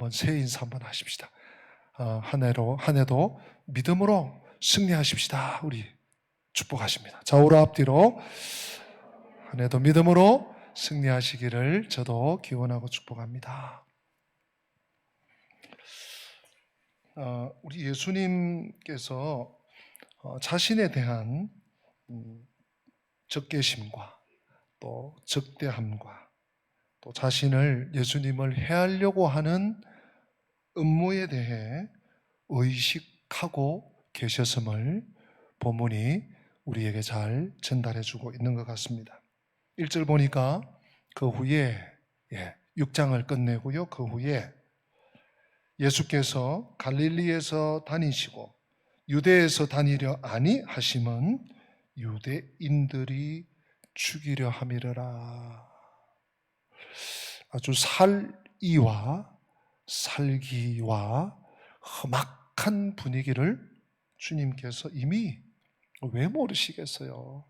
한번 새해 인사 한번 하십시다. 한 해도 믿음으로 승리하십시다. 우리 축복하십니다. 좌우로 앞뒤로 한 해도 믿음으로 승리하시기를 저도 기원하고 축복합니다. 우리 예수님께서 자신에 대한 적개심과 또 적대함과 또 자신을 예수님을 해하려고 하는 음모에 대해 의식하고 계셨음을 본문이 우리에게 잘 전달해주고 있는 것 같습니다. 1절 보니까 그 후에 6장을 끝내고요. 그 후에 예수께서 갈릴리에서 다니시고 유대에서 다니려 아니하심은 유대인들이 죽이려 함이러라. 아주 살이와 살기와 험악한 분위기를 주님께서 이미 왜 모르시겠어요?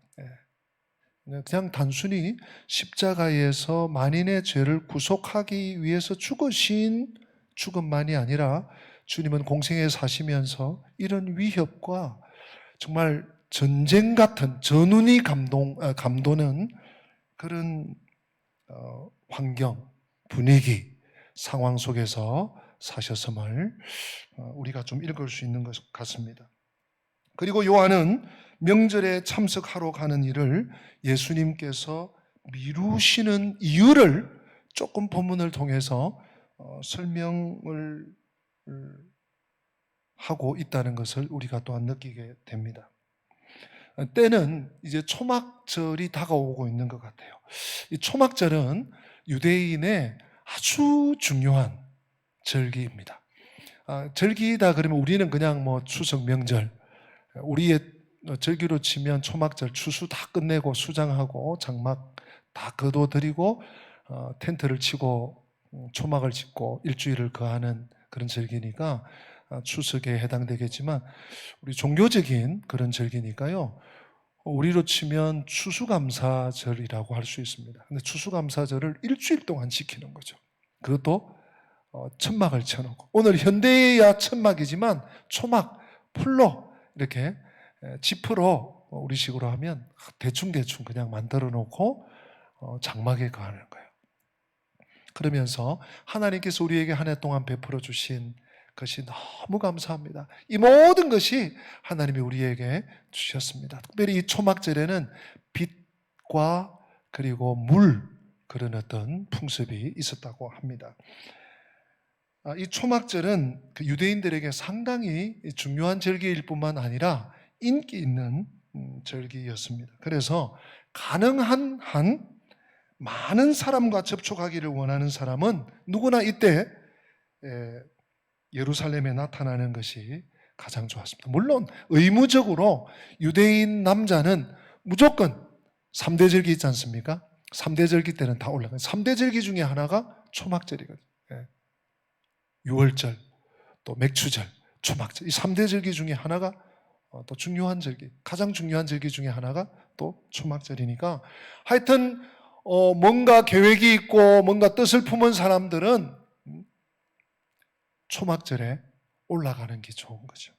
그냥 단순히 십자가에서 만인의 죄를 구속하기 위해서 죽으신 죽음만이 아니라 주님은 공생에 사시면서 이런 위협과 정말 전쟁 같은 전운이 감도는 그런 환경, 분위기, 상황 속에서 사셨음을 우리가 좀 읽을 수 있는 것 같습니다. 그리고 요한은 명절에 참석하러 가는 일을 예수님께서 미루시는 이유를 조금 본문을 통해서 설명을 하고 있다는 것을 우리가 또한 느끼게 됩니다. 때는 이제 초막절이 다가오고 있는 것 같아요. 이 초막절은 유대인의 아주 중요한 절기입니다. 절기다 그러면 우리는 그냥 추석 명절, 우리의 절기로 치면 초막절 추수 다 끝내고 수장하고 장막 다 거둬들이고 텐트를 치고 초막을 짓고 일주일을 거하는 그런 절기니까 추석에 해당되겠지만 우리 종교적인 그런 절기니까요. 우리로 치면 추수감사절이라고 할 수 있습니다. 근데 추수감사절을 일주일 동안 지키는 거죠. 그것도 천막을 쳐놓고, 오늘 현대야 천막이지만 초막, 풀로 이렇게 지프로 우리식으로 하면 대충 그냥 만들어 놓고 장막에 거하는 거예요. 그러면서 하나님께서 우리에게 한 해 동안 베풀어 주신 것이 너무 감사합니다. 이 모든 것이 하나님이 우리에게 주셨습니다. 특별히 이 초막절에는 빛과 그리고 물, 그런 어떤 풍습이 있었다고 합니다. 이 초막절은 유대인들에게 상당히 중요한 절기일 뿐만 아니라 인기 있는 절기였습니다. 그래서 가능한 한 많은 사람과 접촉하기를 원하는 사람은 누구나 이때 예루살렘에 나타나는 것이 가장 좋았습니다. 물론 의무적으로 유대인 남자는 무조건 3대 절기 있지 않습니까? 3대 절기 때는 다 올라가요. 3대 절기 중에 하나가 초막절이거든요. 6월절, 또 맥추절, 초막절, 이 3대 절기 중에 하나가 또 중요한 절기, 가장 중요한 절기 중에 하나가 또 초막절이니까 하여튼 뭔가 계획이 있고 뭔가 뜻을 품은 사람들은 초막절에 올라가는 게 좋은 거죠.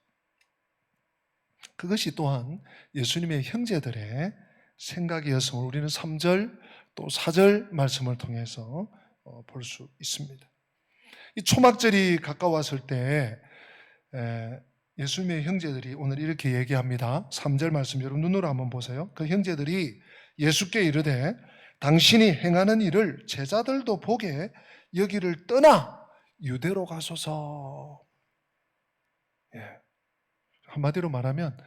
그것이 또한 예수님의 형제들의 생각이었음을 우리는 3절 또 4절 말씀을 통해서 볼 수 있습니다. 이 초막절이 가까웠을 때 예수님의 형제들이 오늘 이렇게 얘기합니다. 3절 말씀 여러분 눈으로 한번 보세요. 그 형제들이 예수께 이르되 당신이 행하는 일을 제자들도 보게 여기를 떠나 유대로 가소서. 한마디로 말하면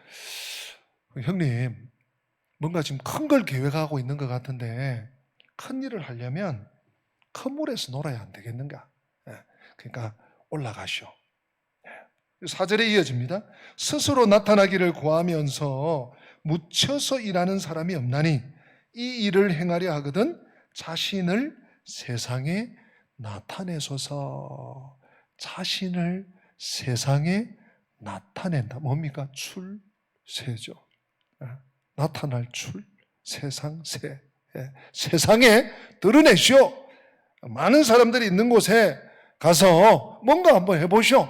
형님 뭔가 지금 큰 걸 계획하고 있는 것 같은데 큰 일을 하려면 큰 물에서 놀아야 안 되겠는가? 그러니까 올라가시오. 4절에 이어집니다. 스스로 나타나기를 구하면서 묻혀서 일하는 사람이 없나니 이 일을 행하려 하거든 자신을 세상에 나타내소서. 자신을 세상에 나타낸다. 뭡니까? 출세죠. 나타날 출, 세상 세. 세상에 드러내시오. 많은 사람들이 있는 곳에 가서 뭔가 한번 해보시오.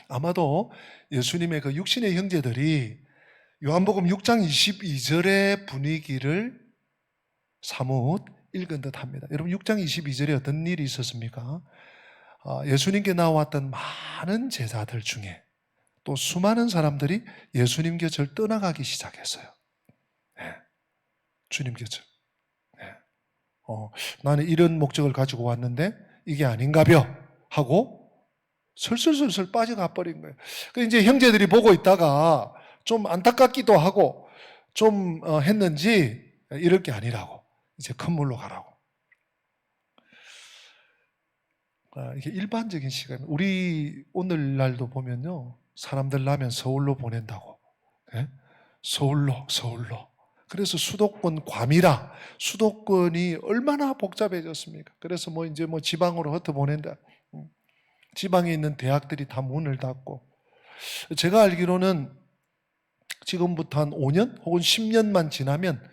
아마도 예수님의 그 육신의 형제들이 요한복음 6장 22절의 분위기를 사뭇 읽은 듯 합니다. 여러분 6장 22절에 어떤 일이 있었습니까? 예수님께 나왔던 많은 제자들 중에 또 수많은 사람들이 예수님 곁을 떠나가기 시작했어요. 네. 주님 곁을. 네. 나는 이런 목적을 가지고 왔는데 이게 아닌가벼 하고 슬슬슬슬 빠져가 버린 거예요. 이제 형제들이 보고 있다가 좀 안타깝기도 하고 좀 했는지 이럴 게 아니라고 이제 큰 물로 가라고. 이게 일반적인 시간. 우리 오늘날도 보면요, 사람들 나면 서울로 보낸다고. 네? 서울로. 그래서 수도권 과밀화, 수도권이 얼마나 복잡해졌습니까? 그래서 이제 지방으로 흩어 보낸다. 지방에 있는 대학들이 다 문을 닫고. 제가 알기로는 지금부터 한 5년 혹은 10년만 지나면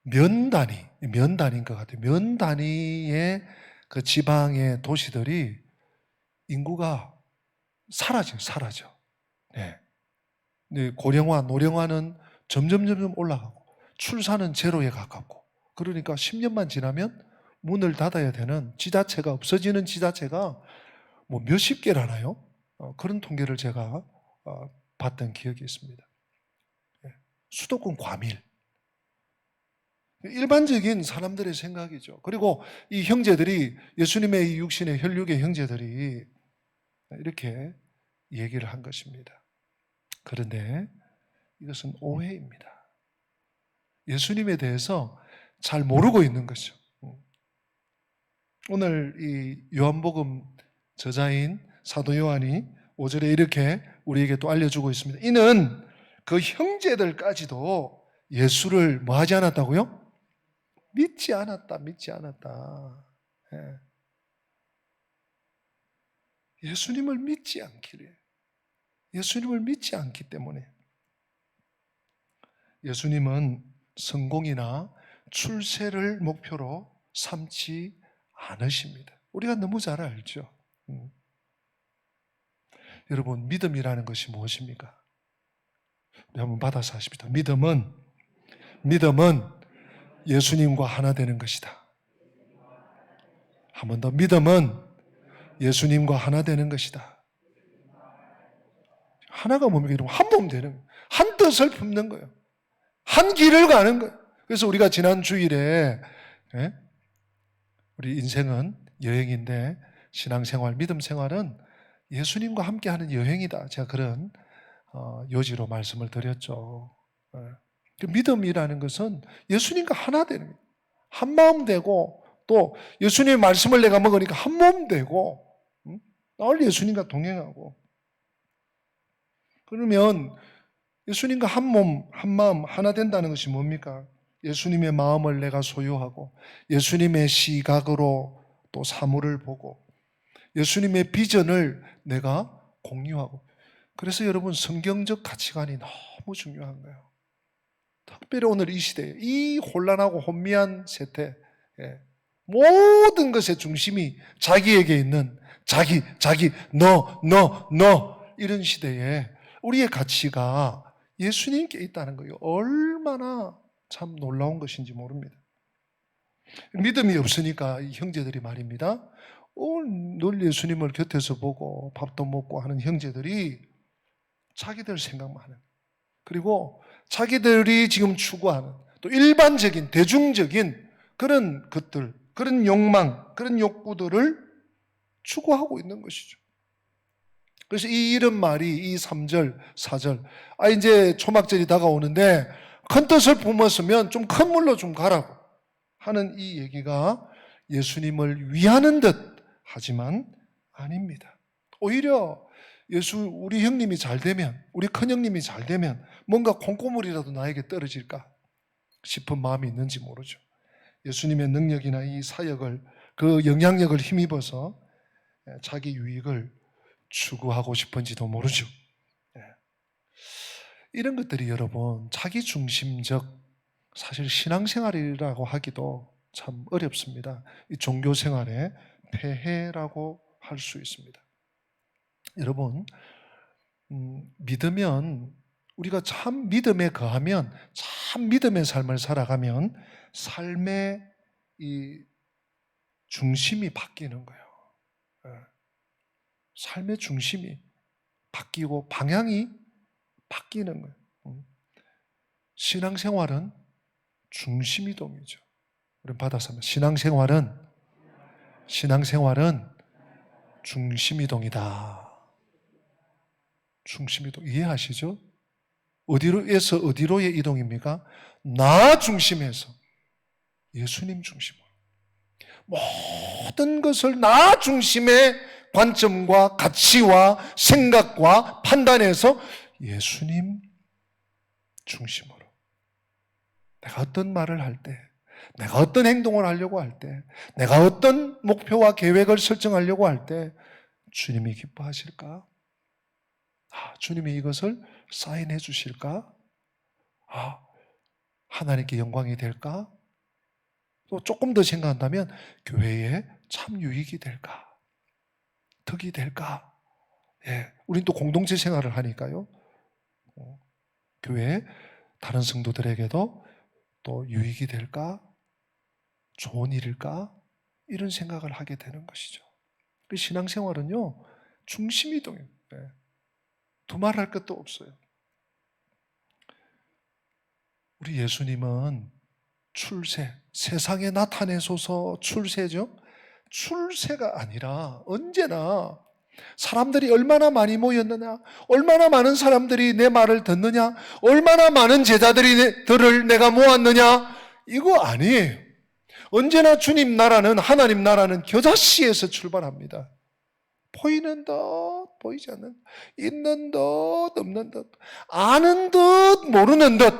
면 단위인 것 같아요. 면 단위의 그 지방의 도시들이 인구가 사라져. 네. 고령화, 노령화는 점점 올라가고 출산은 제로에 가깝고, 그러니까 10년만 지나면 문을 닫아야 되는 지자체가 없어지는 지자체가 몇십 개라나요? 그런 통계를 제가 봤던 기억이 있습니다. 수도권 과밀. 일반적인 사람들의 생각이죠. 그리고 이 형제들이, 예수님의 이 육신의 혈육의 형제들이 이렇게 얘기를 한 것입니다. 그런데 이것은 오해입니다. 예수님에 대해서 잘 모르고 있는 것이죠. 오늘 이 요한복음 저자인 사도 요한이 5절에 이렇게 우리에게 또 알려주고 있습니다. 이는 그 형제들까지도 예수를 뭐 하지 않았다고요? 믿지 않았다. 예수님을 믿지 않기를. 예수님을 믿지 않기 때문에. 예수님은 성공이나 출세를 목표로 삼지 않으십니다. 우리가 너무 잘 알죠. 여러분, 믿음이라는 것이 무엇입니까? 우리 한번 받아서 하십시다. 믿음은 예수님과 하나 되는 것이다. 한 번 더, 믿음은 예수님과 하나 되는 것이다. 하나가 뭡니까? 여러분, 한 몸 되는 거예요. 한 뜻을 품는 거예요. 한 길을 가는 거예요. 그래서 우리가 지난 주일에 우리 인생은 여행인데 신앙생활, 믿음생활은 예수님과 함께하는 여행이다. 제가 그런 요지로 말씀을 드렸죠. 그 믿음이라는 것은 예수님과 하나 되는 거예요. 한 마음 되고, 또 예수님의 말씀을 내가 먹으니까 한 몸 되고, 늘 예수님과 동행하고. 그러면 예수님과 한 몸, 한 마음, 하나 된다는 것이 뭡니까? 예수님의 마음을 내가 소유하고, 예수님의 시각으로 또 사물을 보고, 예수님의 비전을 내가 공유하고. 그래서 여러분, 성경적 가치관이 너무 중요한 거예요. 특별히 오늘 이 시대에, 이 혼란하고 혼미한 세태, 모든 것의 중심이 자기에게 있는 자기, 너 이런 시대에 우리의 가치가 예수님께 있다는 거예요. 얼마나 참 놀라운 것인지 모릅니다. 믿음이 없으니까 이 형제들이 말입니다. 늘 예수님을 곁에서 보고 밥도 먹고 하는 형제들이 자기들 생각만 하는, 그리고 자기들이 지금 추구하는 또 일반적인 대중적인 그런 것들, 그런 욕망, 그런 욕구들을 추구하고 있는 것이죠. 그래서 이런 말이 이 3절, 4절, 이제 초막절이 다가오는데 큰 뜻을 품었으면 좀 큰 물로 좀 가라고 하는 이 얘기가 예수님을 위하는 듯 하지만 아닙니다. 오히려 우리 형님이 잘 되면, 우리 큰형님이 잘 되면 뭔가 콩고물이라도 나에게 떨어질까 싶은 마음이 있는지 모르죠. 예수님의 능력이나 이 사역을, 그 영향력을 힘입어서 자기 유익을 추구하고 싶은지도 모르죠. 이런 것들이 여러분, 자기중심적, 사실 신앙생활이라고 하기도 참 어렵습니다. 이 종교생활의 폐해라고 할 수 있습니다. 여러분, 믿으면, 우리가 참 믿음에 거하면, 참 믿음의 삶을 살아가면 삶의 이 중심이 바뀌는 거예요. 예. 삶의 중심이 바뀌고 방향이 바뀌는 거예요. 신앙생활은 중심이동이죠. 우리 받아서 하면 신앙생활은 중심이동이다. 중심이동 이해하시죠? 어디로에서 어디로의 이동입니까? 나 중심에서 예수님 중심으로. 모든 것을 나 중심의 관점과 가치와 생각과 판단에서 예수님 중심으로. 내가 어떤 말을 할 때, 내가 어떤 행동을 하려고 할 때, 내가 어떤 목표와 계획을 설정하려고 할 때 주님이 기뻐하실까? 주님이 이것을 사인해 주실까? 하나님께 영광이 될까? 또 조금 더 생각한다면 교회에 참 유익이 될까? 덕이 될까? 예, 우린 또 공동체 생활을 하니까요. 교회 다른 성도들에게도 또 유익이 될까? 좋은 일일까? 이런 생각을 하게 되는 것이죠. 그 신앙생활은요, 중심이동이에요. 예. 두말할 것도 없어요. 우리 예수님은 출세, 세상에 나타내소서 출세죠. 출세가 아니라 언제나 사람들이 얼마나 많이 모였느냐, 얼마나 많은 사람들이 내 말을 듣느냐, 얼마나 많은 제자들을 내가 모았느냐, 이거 아니에요. 언제나 주님 나라는, 하나님 나라는 겨자씨에서 출발합니다. 보이는 듯, 보이지 않는 듯, 있는 듯, 없는 듯, 아는 듯, 모르는 듯.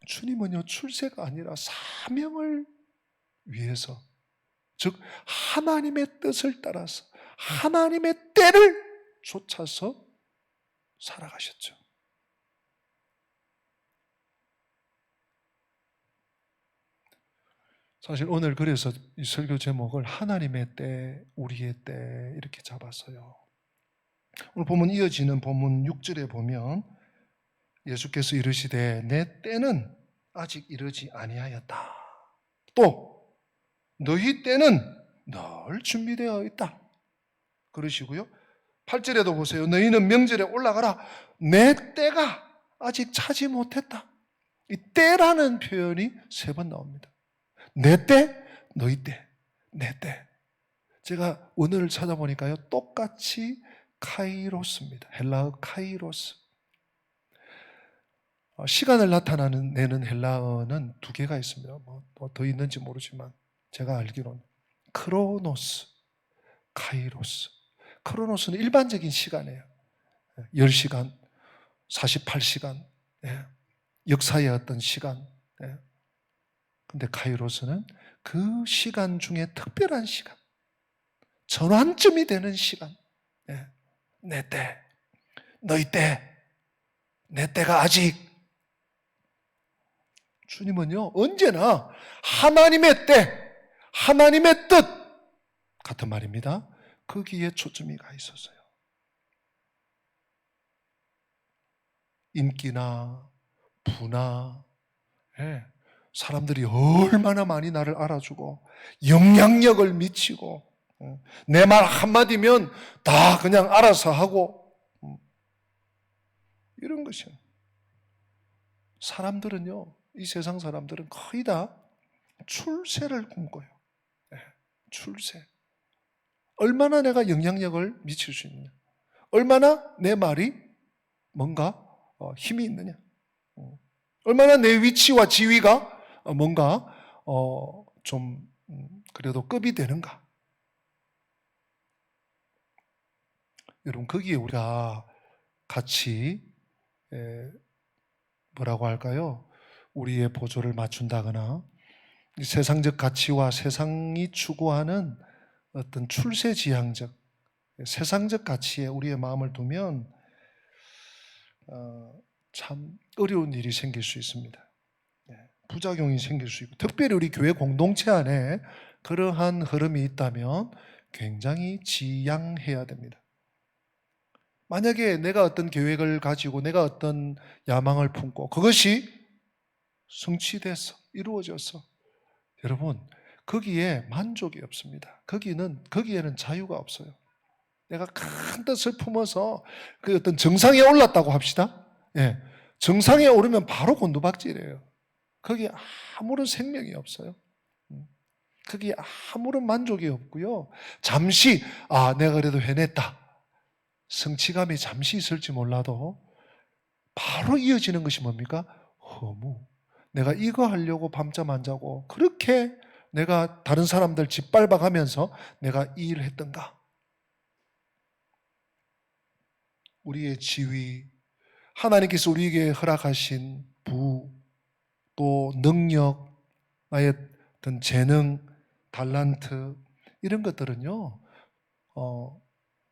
주님은요, 출세가 아니라 사명을 위해서, 즉 하나님의 뜻을 따라서 하나님의 때를 쫓아서 살아가셨죠. 사실 오늘 그래서 이 설교 제목을 하나님의 때, 우리의 때 이렇게 잡았어요. 오늘 본문 이어지는 본문 6절에 보면 예수께서 이르시되 내 때는 아직 이르지 아니하였다. 또 너희 때는 늘 준비되어 있다. 그러시고요. 8절에도 보세요. 너희는 명절에 올라가라. 내 때가 아직 차지 못했다. 이 때라는 표현이 3번 나옵니다. 내 때, 너희 때, 내 때. 제가 원어를 찾아보니까요, 똑같이 카이로스입니다. 헬라어 카이로스. 시간을 나타내는 헬라어는 2개가 있습니다. 뭐 더 있는지 모르지만 제가 알기로는 크로노스, 카이로스. 크로노스는 일반적인 시간이에요. 10시간, 48시간, 역사의 어떤 시간. 근데 카이로스는 그 시간 중에 특별한 시간, 전환점이 되는 시간. 내 때, 너희 때, 내 때가 아직. 주님은요, 언제나 하나님의 때, 하나님의 뜻 같은 말입니다. 거기에 초점이 가 있었어요. 인기나 부나, 사람들이 얼마나 많이 나를 알아주고 영향력을 미치고 내 말 한마디면 다 그냥 알아서 하고 이런 것이에요. 사람들은요, 이 세상 사람들은 거의 다 출세를 꿈꿔요. 출세. 얼마나 내가 영향력을 미칠 수 있느냐, 얼마나 내 말이 뭔가 힘이 있느냐, 얼마나 내 위치와 지위가 뭔가 좀 그래도 급이 되는가. 여러분, 거기에 우리가 같이 뭐라고 할까요? 우리의 보조를 맞춘다거나 세상적 가치와 세상이 추구하는 어떤 출세지향적 세상적 가치에 우리의 마음을 두면 참 어려운 일이 생길 수 있습니다. 부작용이 생길 수 있고, 특별히 우리 교회 공동체 안에 그러한 흐름이 있다면 굉장히 지양해야 됩니다. 만약에 내가 어떤 계획을 가지고 내가 어떤 야망을 품고 그것이 성취돼서 이루어져서 여러분 거기에 만족이 없습니다. 거기에는 자유가 없어요. 내가 큰 뜻을 품어서 그 어떤 정상에 올랐다고 합시다. 예, 정상에 오르면 바로 곤두박질이에요. 거기에 아무런 생명이 없어요. 거기에 아무런 만족이 없고요. 잠시 내가 그래도 해냈다. 성취감이 잠시 있을지 몰라도 바로 이어지는 것이 뭡니까? 허무. 내가 이거 하려고 밤잠 안 자고 그렇게 내가 다른 사람들 짓밟아가면서 내가 이 일을 했던가? 우리의 지위, 하나님께서 우리에게 허락하신 부, 또 능력, 나의 어떤 재능, 달란트 이런 것들은요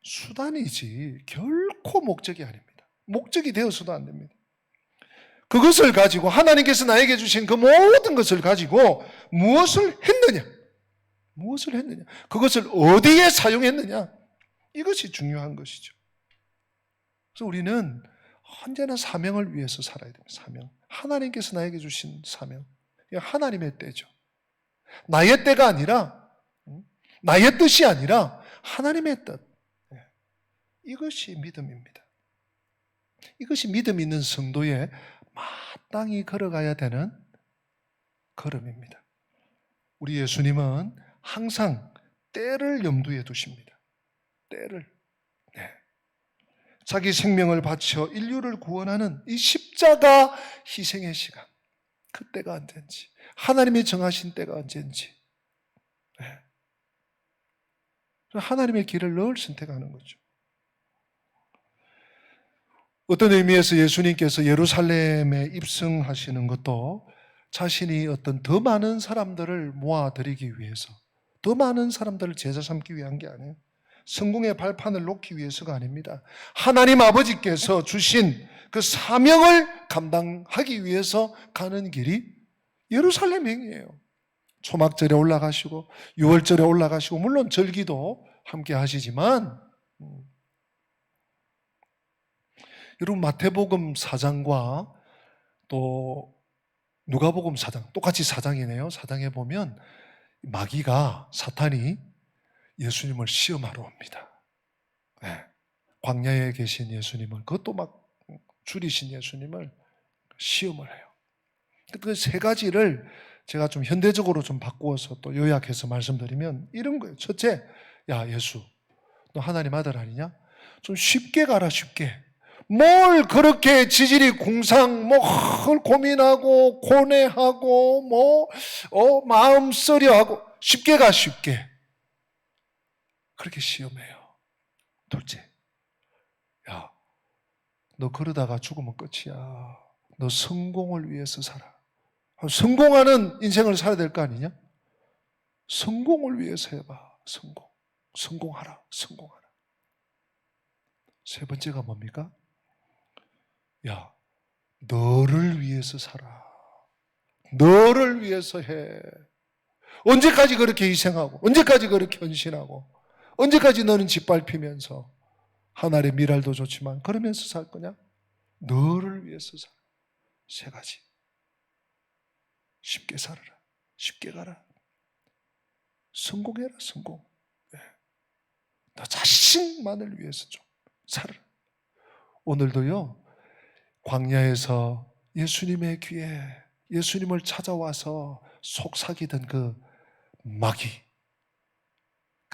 수단이지 결코 목적이 아닙니다. 목적이 되어서도 안 됩니다. 그것을 가지고 하나님께서 나에게 주신 그 모든 것을 가지고 무엇을 했느냐? 무엇을 했느냐? 그것을 어디에 사용했느냐? 이것이 중요한 것이죠. 그래서 우리는 언제나 사명을 위해서 살아야 됩니다. 사명. 하나님께서 나에게 주신 사명. 하나님의 때죠. 나의 때가 아니라, 나의 뜻이 아니라 하나님의 뜻. 이것이 믿음입니다. 이것이 믿음 있는 성도의 마땅히 걸어가야 되는 걸음입니다. 우리 예수님은 항상 때를 염두에 두십니다. 때를. 네. 자기 생명을 바쳐 인류를 구원하는 이 십자가 희생의 시간. 그때가 언제인지. 하나님이 정하신 때가 언제인지. 네. 하나님의 길을 늘 선택하는 거죠. 어떤 의미에서 예수님께서 예루살렘에 입성하시는 것도 자신이 어떤 더 많은 사람들을 모아드리기 위해서, 더 많은 사람들을 제자 삼기 위한 게 아니에요. 성공의 발판을 놓기 위해서가 아닙니다. 하나님 아버지께서 주신 그 사명을 감당하기 위해서 가는 길이 예루살렘 행이에요. 초막절에 올라가시고 6월절에 올라가시고 물론 절기도 함께 하시지만 여러분 마태복음 4장과 또 누가복음 4장 똑같이 4장이네요. 4장에 보면 마귀가 사탄이 예수님을 시험하러 옵니다. 네. 광야에 계신 예수님을 그것도 막 줄이신 예수님을 시험을 해요. 그 세 가지를 제가 좀 현대적으로 좀 바꾸어서 또 요약해서 말씀드리면 이런 거예요. 첫째, 야 예수 너 하나님 아들 아니냐? 좀 쉽게 가라 쉽게. 뭘 그렇게 지질이 궁상 뭘 고민하고 고뇌하고 마음 쓰려하고 쉽게 가 쉽게. 그렇게 시험해요. 둘째, 야 너 그러다가 죽으면 끝이야. 너 성공을 위해서 살아. 성공하는 인생을 살아야 될 거 아니냐? 성공을 위해서 해봐. 성공하라. 세 번째가 뭡니까? 야, 너를 위해서 살아. 너를 위해서 해. 언제까지 그렇게 희생하고, 언제까지 그렇게 헌신하고, 언제까지 너는 짓밟히면서 하나의 미랄도 좋지만 그러면서 살 거냐? 너를 위해서 살아. 세 가지. 쉽게 살아라. 쉽게 가라. 성공해라, 성공. 네. 너 자신만을 위해서 좀 살아라. 오늘도요, 광야에서 예수님의 귀에 예수님을 찾아와서 속삭이던 그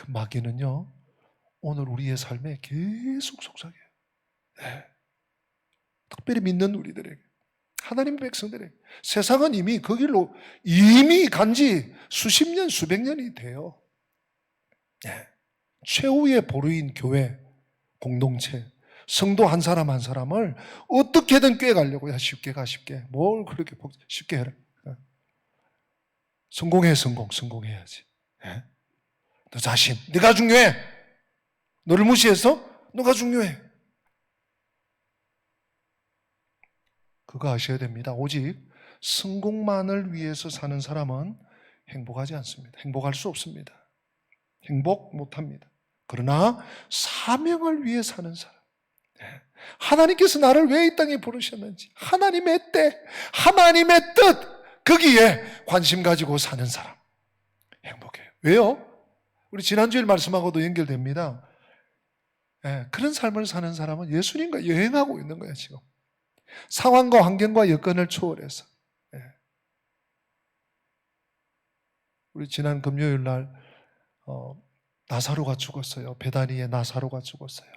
마귀는요, 오늘 우리의 삶에 계속 속삭여요. 네. 특별히 믿는 우리들에게, 하나님의 백성들에게. 세상은 이미 그 길로 이미 간지 수십 년, 수백 년이 돼요. 네. 최후의 보루인 교회, 공동체, 성도 한 사람 한 사람을 어떻게든 꿰가려고. 야 쉽게 가 쉽게. 뭘 그렇게 쉽게 해라. 성공해야지. 네? 너 자신, 네가 중요해. 너를 무시해서 너가 중요해. 그거 아셔야 됩니다. 오직 성공만을 위해서 사는 사람은 행복하지 않습니다. 행복할 수 없습니다. 행복 못합니다. 그러나 사명을 위해 사는 사람, 하나님께서 나를 왜 이 땅에 부르셨는지 하나님의 때, 하나님의 뜻, 거기에 관심 가지고 사는 사람 행복해요. 왜요? 우리 지난주에 말씀하고도 연결됩니다. 그런 삶을 사는 사람은 예수님과 여행하고 있는 거예요. 지금 상황과 환경과 여건을 초월해서. 우리 지난 금요일 날 나사로가 죽었어요. 베다니의 나사로가 죽었어요.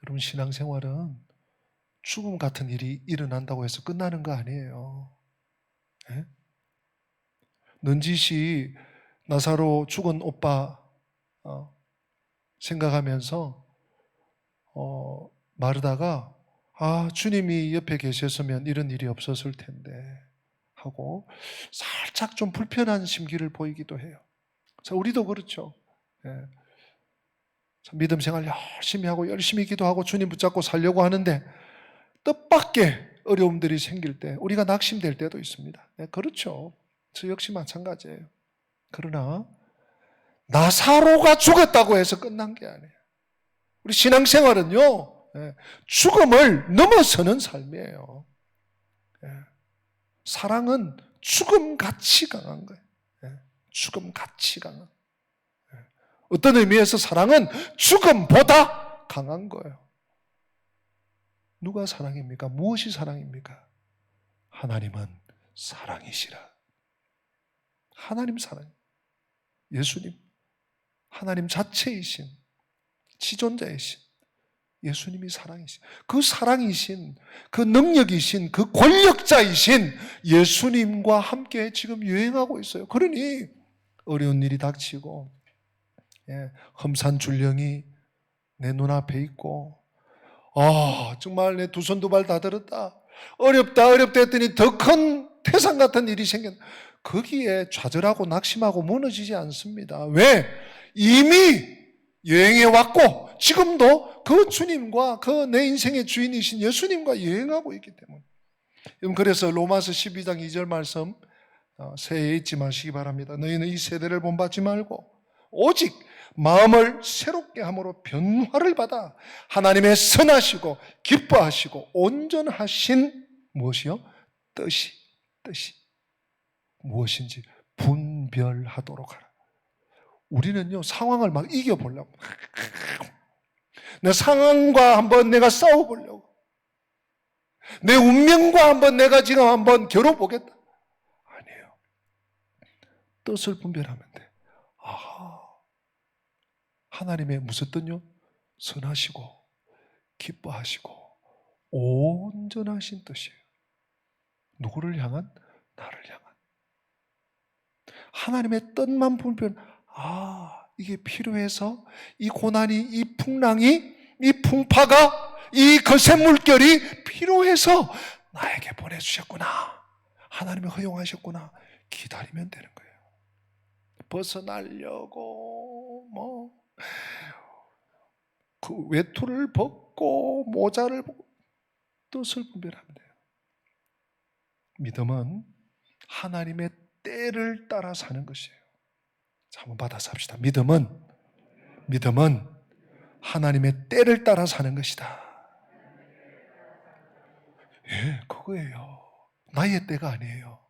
여러분, 신앙생활은 죽음 같은 일이 일어난다고 해서 끝나는 거 아니에요. 넌지시 나사로 죽은 오빠 생각하면서 마르다가 주님이 옆에 계셨으면 이런 일이 없었을 텐데 하고 살짝 좀 불편한 심기를 보이기도 해요. 자, 우리도 그렇죠. 믿음 생활 열심히 하고 열심히 기도하고 주님 붙잡고 살려고 하는데 뜻밖의 어려움들이 생길 때 우리가 낙심될 때도 있습니다. 그렇죠. 저 역시 마찬가지예요. 그러나 나사로가 죽었다고 해서 끝난 게 아니에요. 우리 신앙생활은요, 죽음을 넘어서는 삶이에요. 사랑은 죽음같이 강한 거예요. 죽음같이 강한. 어떤 의미에서 사랑은 죽음보다 강한 거예요. 누가 사랑입니까? 무엇이 사랑입니까? 하나님은 사랑이시라. 하나님 사랑. 예수님. 하나님 자체이신, 지존자이신 예수님이 사랑이신, 그 사랑이신, 그 능력이신, 그 권력자이신 예수님과 함께 지금 여행하고 있어요. 그러니 어려운 일이 닥치고 험산 줄령이 내 눈앞에 있고 정말 내 두 손 두 발 다 들었다, 어렵다 했더니 더 큰 태산 같은 일이 생겼다. 거기에 좌절하고 낙심하고 무너지지 않습니다. 왜? 이미 여행해 왔고 지금도 그 주님과 그 내 인생의 주인이신 예수님과 여행하고 있기 때문에. 그래서 로마서 12장 2절 말씀 새해에 잊지 마시기 바랍니다. 너희는 이 세대를 본받지 말고 오직 마음을 새롭게 함으로 변화를 받아 하나님의 선하시고 기뻐하시고 온전하신 무엇이요? 뜻이 무엇인지 분별하도록 하라. 우리는요, 상황을 막 이겨보려고, 내 상황과 한번 내가 싸워보려고, 내 운명과 한번 내가 지금 한번 겨뤄보겠다. 아니에요. 뜻을 분별하면 돼. 하나님의 무슨 뜻요? 선하시고 기뻐하시고 온전하신 뜻이에요. 누구를 향한? 나를 향한. 하나님의 뜻만 분별. 이게 필요해서 이 고난이, 이 풍랑이, 이 풍파가, 이 거센 물결이 필요해서 나에게 보내주셨구나, 하나님이 허용하셨구나, 기다리면 되는 거예요. 벗어나려고 그 외투를 벗고 모자를 벗고 뜻을 분별하면 돼요. 믿음은 하나님의 때를 따라 사는 것이에요. 자, 한번 받아서 합시다. 믿음은 하나님의 때를 따라 사는 것이다. 그거예요. 나의 때가 아니에요.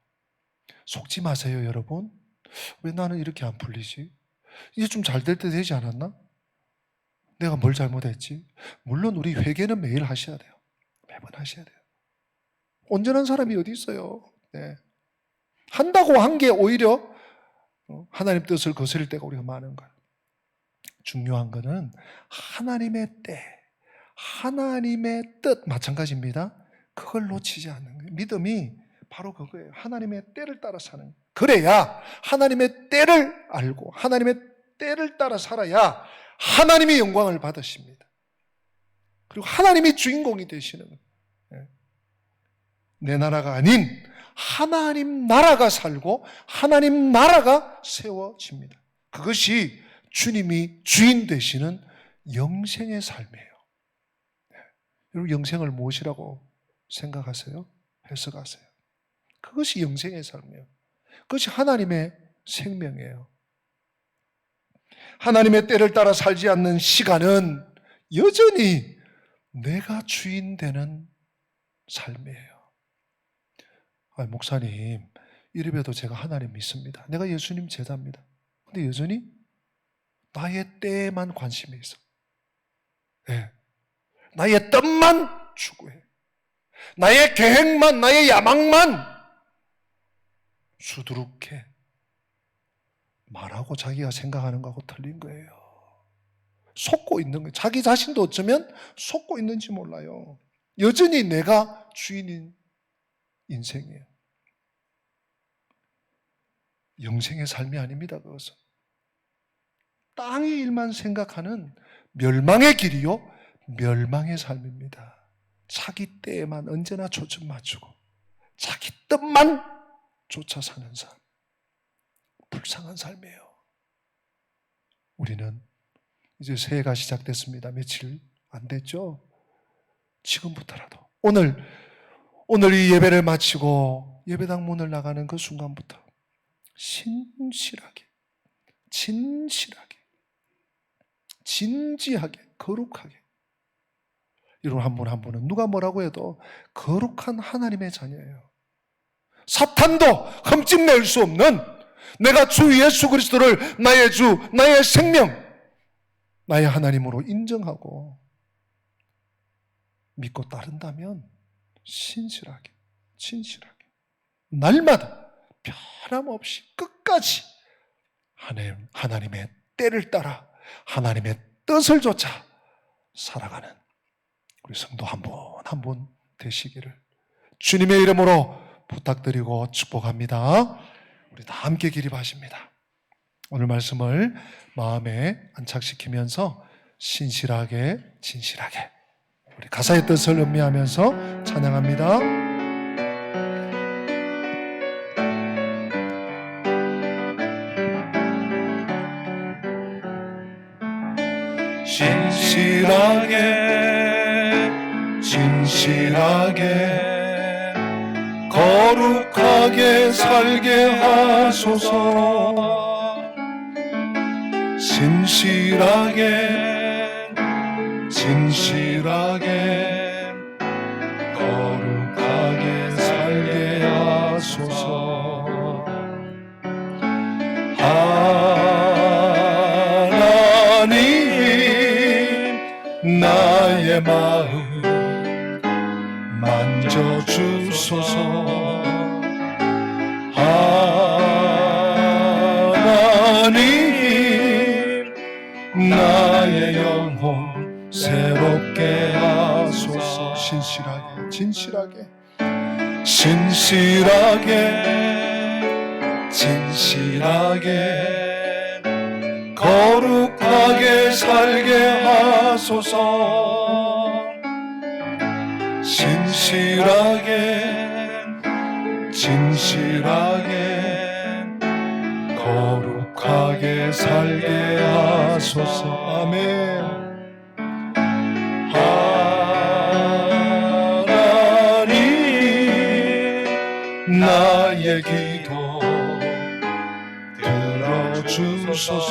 속지 마세요, 여러분. 왜 나는 이렇게 안 풀리지? 이제 좀 잘 될 때 되지 않았나? 내가 뭘 잘못했지? 물론 우리 회개는 매일 하셔야 돼요. 매번 하셔야 돼요. 온전한 사람이 어디 있어요? 한다고 한 게 오히려 하나님 뜻을 거스릴 때가 우리가 많은 거예요. 중요한 거는 하나님의 때, 하나님의 뜻 마찬가지입니다. 그걸 놓치지 않는 거예요. 믿음이 바로 그거예요. 하나님의 때를 따라 사는 거예요. 그래야 하나님의 때를 알고 하나님의 때를 따라 살아야 하나님의 영광을 받으십니다. 그리고 하나님이 주인공이 되시는 거예요. 내 나라가 아닌 하나님 나라가 살고 하나님 나라가 세워집니다. 그것이 주님이 주인 되시는 영생의 삶이에요. 여러분, 영생을 무엇이라고 생각하세요? 해석하세요. 그것이 영생의 삶이에요. 그것이 하나님의 생명이에요. 하나님의 때를 따라 살지 않는 시간은 여전히 내가 주인 되는 삶이에요. 목사님, 이래봬도 제가 하나님 믿습니다. 내가 예수님 제자입니다. 근데 여전히 나의 때에만 관심이 있어. 네. 나의 뜻만 추구해. 나의 계획만, 나의 야망만 수두룩해. 말하고 자기가 생각하는 거하고 틀린 거예요. 속고 있는 거예요. 자기 자신도 어쩌면 속고 있는지 몰라요. 여전히 내가 주인인 인생이에요. 영생의 삶이 아닙니다. 그것은 땅의 일만 생각하는 멸망의 길이요, 멸망의 삶입니다. 자기 때에만 언제나 초점 맞추고 자기 뜻만 쫓아 사는 삶, 불쌍한 삶이에요. 우리는 이제 새해가 시작됐습니다. 며칠 안 됐죠? 지금부터라도 오늘 이 예배를 마치고 예배당 문을 나가는 그 순간부터 신실하게, 진실하게, 진지하게, 거룩하게, 여러분 한 분 한 분은 누가 뭐라고 해도 거룩한 하나님의 자녀예요. 사탄도 흠집낼 수 없는, 내가 주 예수 그리스도를 나의 주, 나의 생명, 나의 하나님으로 인정하고 믿고 따른다면 신실하게, 진실하게, 날마다 변함없이 끝까지 하나님의 때를 따라 하나님의 뜻을 좇아 살아가는 우리 성도 한 분 한 분 되시기를 주님의 이름으로 부탁드리고 축복합니다. 우리 다 함께 기립하십니다. 오늘 말씀을 마음에 안착시키면서 신실하게, 진실하게 우리 가사의 뜻을 음미하면서 찬양합니다. 신실하게, 진실하게, 거룩하게 살게 하소서. 신실하게, 진실하게, 거룩하게 살게 하소서. 나의 마음 만져주소서. 하나님 나의 영혼 새롭게 하소서. 신실하게, 진실하게, 신실하게, 진실하게, 거룩하게 살게 하소서. 신실하게, 진실하게, 거룩하게 살게 하소서. 아멘. 하나님 나의 기도 들어주소서.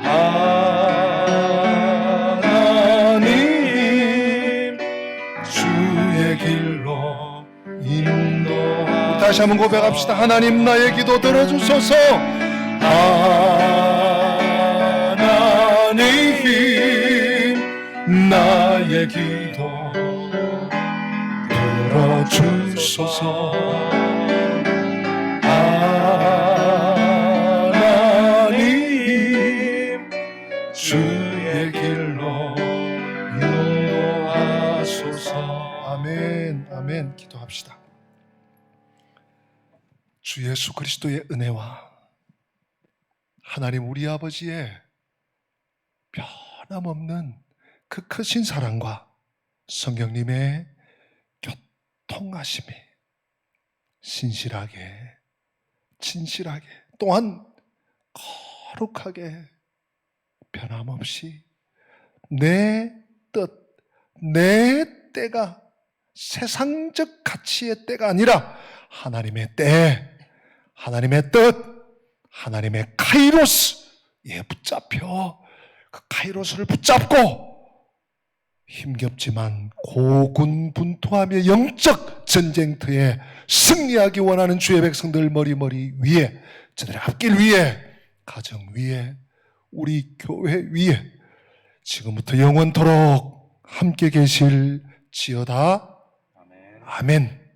하나님 주의 길로 인도하소서. 다시 한번 고백합시다. 하나님 나의 기도 들어주소서. 하나님 나의 기도 들어주소서. 하나님 주의 길로 인도하소서. 아멘, 아멘. 기도합시다. 주 예수 그리스도의 은혜와 하나님 우리 아버지의 변함없는 그 크신 사랑과 성령님의 교통하심이 신실하게, 진실하게, 또한 거룩하게 변함없이 내 뜻, 내 때가 세상적 가치의 때가 아니라 하나님의 때, 하나님의 뜻, 하나님의 카이로스에 붙잡혀 그 카이로스를 붙잡고 힘겹지만 고군분투하며 영적 전쟁터에 승리하기 원하는 주의 백성들 머리 위에, 저들의 앞길 위에, 가정 위에, 우리 교회 위에 지금부터 영원토록 함께 계실지어다. 아멘.